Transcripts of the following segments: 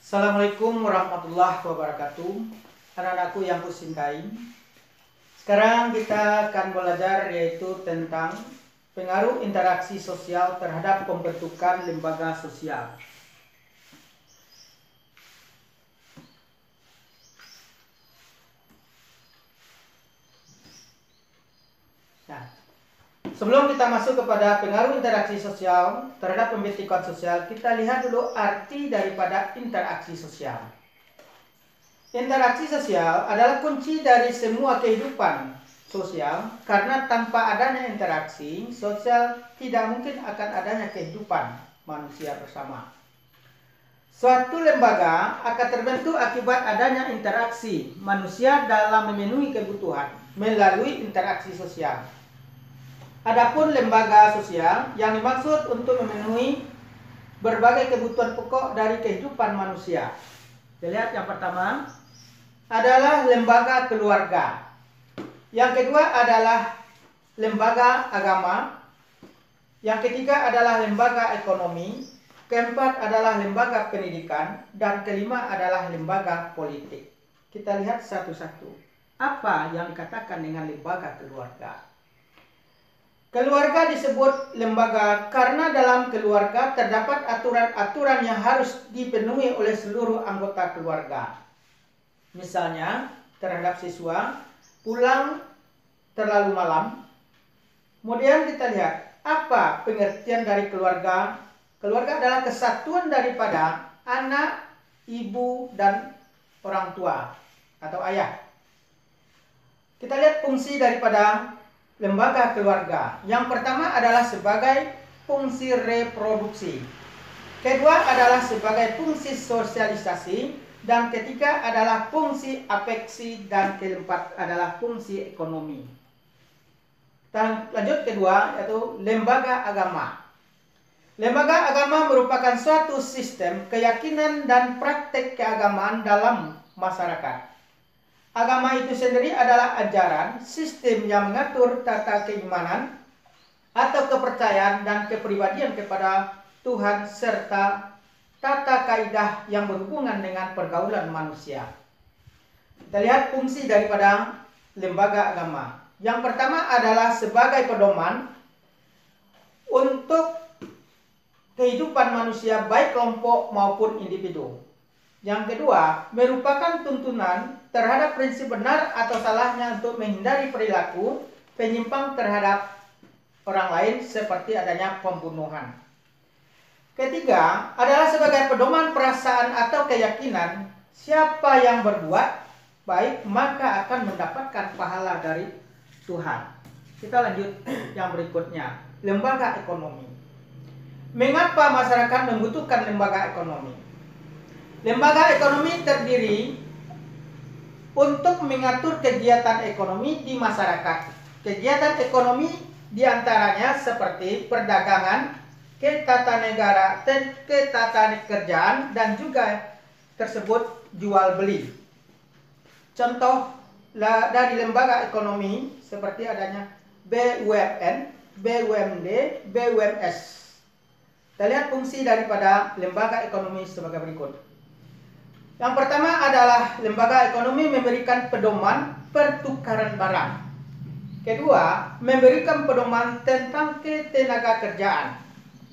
Assalamualaikum warahmatullahi wabarakatuh. Anak-anakku yang kucintai, sekarang kita akan belajar yaitu tentang pengaruh interaksi sosial terhadap pembentukan lembaga sosial. Nah, sebelum kita masuk kepada pengaruh interaksi sosial terhadap pembentukan sosial, kita lihat dulu arti daripada interaksi sosial. Interaksi sosial adalah kunci dari semua kehidupan sosial, karena tanpa adanya interaksi sosial tidak mungkin akan adanya kehidupan manusia bersama. Suatu lembaga akan terbentuk akibat adanya interaksi manusia dalam memenuhi kebutuhan melalui interaksi sosial. Adapun lembaga sosial yang dimaksud untuk memenuhi berbagai kebutuhan pokok dari kehidupan manusia. Kita lihat yang pertama adalah lembaga keluarga. Yang kedua adalah lembaga agama. Yang ketiga adalah lembaga ekonomi. Keempat adalah lembaga pendidikan. Dan kelima adalah lembaga politik. Kita lihat satu-satu. Apa yang dikatakan dengan lembaga keluarga? Keluarga disebut lembaga karena dalam keluarga terdapat aturan-aturan yang harus dipenuhi oleh seluruh anggota keluarga. Misalnya, terhadap siswa pulang terlalu malam. Kemudian kita lihat apa pengertian dari keluarga. Keluarga adalah kesatuan daripada anak, ibu, dan orang tua atau ayah. Kita lihat fungsi daripada lembaga keluarga. Yang pertama adalah sebagai fungsi reproduksi. Kedua adalah sebagai fungsi sosialisasi. Dan ketiga adalah fungsi afeksi. Dan keempat adalah fungsi ekonomi. Dan lanjut kedua yaitu lembaga agama. Lembaga agama merupakan suatu sistem keyakinan dan praktek keagamaan dalam masyarakat. Agama itu sendiri adalah ajaran, sistem yang mengatur tata keimanan atau kepercayaan dan kepribadian kepada Tuhan serta tata kaidah yang berhubungan dengan pergaulan manusia. Kita lihat fungsi daripada lembaga agama. Yang pertama adalah sebagai pedoman untuk kehidupan manusia baik kelompok maupun individu. Yang kedua, merupakan tuntunan terhadap prinsip benar atau salahnya untuk menghindari perilaku penyimpang terhadap orang lain seperti adanya pembunuhan. Ketiga, adalah sebagai pedoman perasaan atau keyakinan siapa yang berbuat baik maka akan mendapatkan pahala dari Tuhan. Kita lanjut yang berikutnya, lembaga ekonomi. Mengapa masyarakat membutuhkan lembaga ekonomi? Lembaga ekonomi terdiri untuk mengatur kegiatan ekonomi di masyarakat. Kegiatan ekonomi diantaranya seperti perdagangan, ketatanegaraan, dan juga tersebut jual beli. Contoh dari lembaga ekonomi seperti adanya BUMN, BUMD, BUMS. Kita lihat fungsi daripada lembaga ekonomi sebagai berikut. Yang pertama adalah lembaga ekonomi memberikan pedoman pertukaran barang. Kedua, memberikan pedoman tentang ketenaga kerjaan.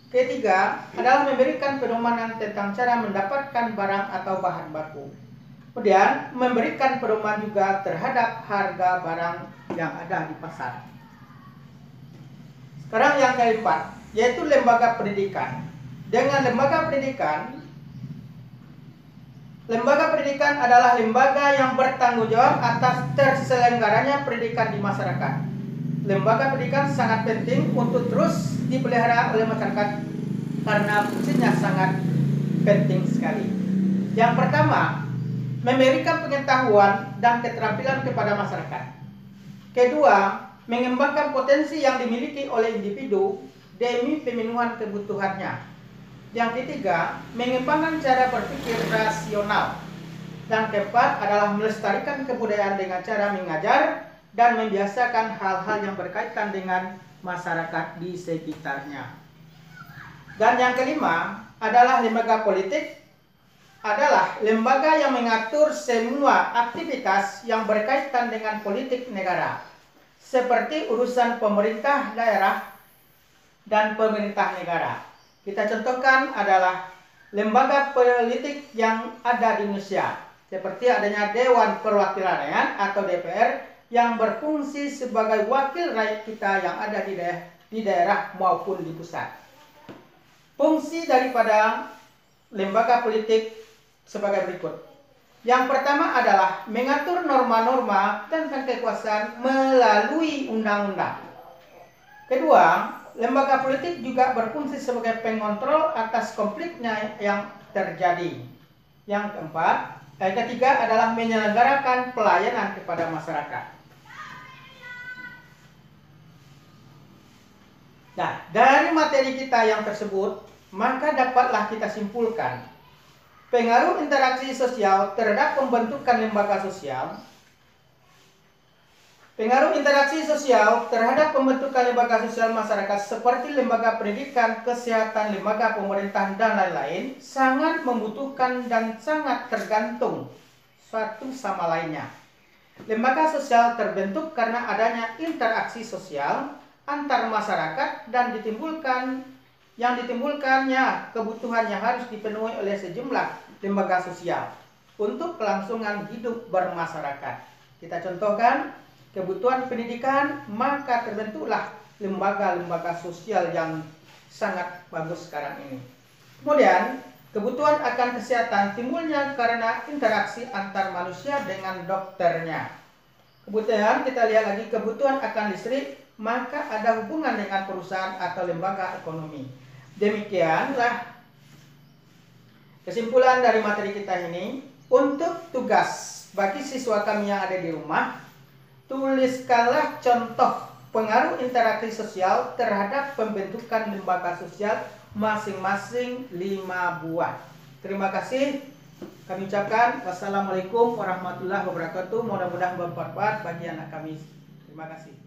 Ketiga, adalah memberikan pedoman tentang cara mendapatkan barang atau bahan baku. Kemudian, memberikan pedoman juga terhadap harga barang yang ada di pasar. Sekarang yang keempat, yaitu lembaga pendidikan. Dengan lembaga pendidikan adalah lembaga yang bertanggung jawab atas terselenggaranya pendidikan di masyarakat. Lembaga pendidikan sangat penting untuk terus dipelihara oleh masyarakat karena fungsinya sangat penting sekali. Yang pertama, memberikan pengetahuan dan keterampilan kepada masyarakat. Kedua, mengembangkan potensi yang dimiliki oleh individu demi pemenuhan kebutuhannya. Yang ketiga, mengembangkan cara berpikir rasional. Dan keempat adalah melestarikan kebudayaan dengan cara mengajar dan membiasakan hal-hal yang berkaitan dengan masyarakat di sekitarnya. Dan yang kelima adalah lembaga politik adalah lembaga yang mengatur semua aktivitas yang berkaitan dengan politik negara, seperti urusan pemerintah daerah dan pemerintah negara. Kita contohkan adalah lembaga politik yang ada di Indonesia, seperti adanya Dewan Perwakilan Rakyat atau DPR yang berfungsi sebagai wakil rakyat kita yang ada di daerah maupun di pusat. Fungsi daripada lembaga politik sebagai berikut. Yang pertama adalah mengatur norma-norma tentang kekuasaan melalui undang-undang. Kedua, lembaga politik juga berfungsi sebagai pengontrol atas konfliknya yang terjadi. Yang ketiga adalah menyelenggarakan pelayanan kepada masyarakat. Nah, dari materi kita yang tersebut, maka dapatlah kita simpulkan pengaruh interaksi sosial terhadap pembentukan lembaga sosial. Pengaruh interaksi sosial terhadap pembentukan lembaga sosial masyarakat seperti lembaga pendidikan, kesehatan, lembaga pemerintahan, dan lain-lain sangat membutuhkan dan sangat tergantung satu sama lainnya. Lembaga sosial terbentuk karena adanya interaksi sosial antar masyarakat dan ditimbulkannya kebutuhan yang harus dipenuhi oleh sejumlah lembaga sosial untuk kelangsungan hidup bermasyarakat. Kita contohkan kebutuhan pendidikan, maka terbentuklah lembaga-lembaga sosial yang sangat bagus sekarang ini. Kemudian kebutuhan akan kesehatan timbulnya karena interaksi antar manusia dengan dokternya. Kemudian kita lihat lagi kebutuhan akan listrik, maka ada hubungan dengan perusahaan atau lembaga ekonomi. Demikianlah kesimpulan dari materi kita ini. Untuk tugas bagi siswa kami yang ada di rumah, tuliskanlah contoh pengaruh interaksi sosial terhadap pembentukan lembaga sosial masing-masing 5 buah. Terima kasih. Kami ucapkan wassalamualaikum warahmatullahi wabarakatuh. Mudah-mudahan bermanfaat bagi anak kami. Terima kasih.